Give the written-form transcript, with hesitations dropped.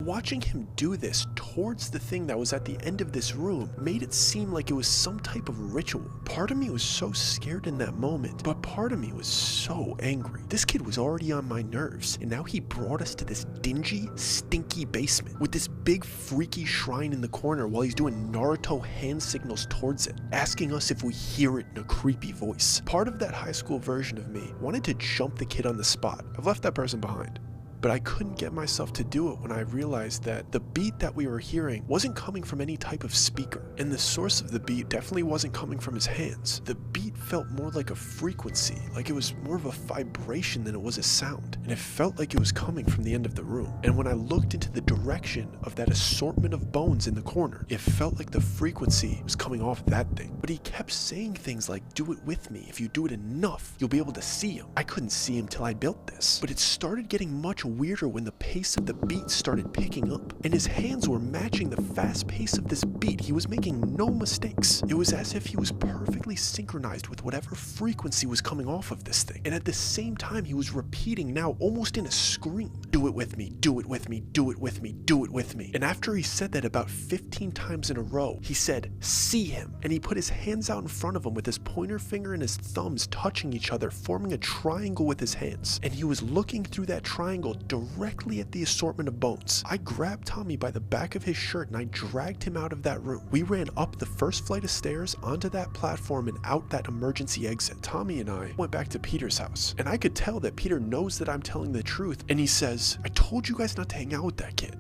watching him do this towards the thing that was at the end of this room made it seem like it was some type of ritual. Part of me was so scared in that moment, but part of me was so angry. This kid was already on my nerves, and now he brought us to this dingy, stinky basement with this big freaky shrine in the corner while he's doing Naruto hand signals towards it, asking us if we hear it in a creepy voice. Part of that high school version of me wanted to jump the kid on the spot. I've left that person behind. But I couldn't get myself to do it when I realized that the beat that we were hearing wasn't coming from any type of speaker, and the source of the beat definitely wasn't coming from his hands. The beat felt more like a frequency, like it was more of a vibration than it was a sound, and it felt like it was coming from the end of the room. And when I looked into the direction of that assortment of bones in the corner, it felt like the frequency was coming off that thing. But he kept saying things like, "Do it with me. If you do it enough, you'll be able to see him." I couldn't see him till I built this, but it started getting much weirder when the pace of the beat started picking up, and his hands were matching the fast pace of this beat. He was making no mistakes. It was as if he was perfectly synchronized with whatever frequency was coming off of this thing, and at the same time he was repeating, now almost in a scream, "Do it with me, do it with me, do it with me, do it with me." And after he said that about 15 times in a row, he said, "See him," and he put his hands out in front of him with his pointer finger and his thumbs touching each other, forming a triangle with his hands, and he was looking through that triangle directly at the assortment of bones. I grabbed Tommy by the back of his shirt and I dragged him out of that room. We ran up the first flight of stairs, onto that platform, and out that emergency exit. Tommy and I went back to Peter's house, and I could tell that Peter knows that I'm telling the truth, and he says, "I told you guys not to hang out with that kid."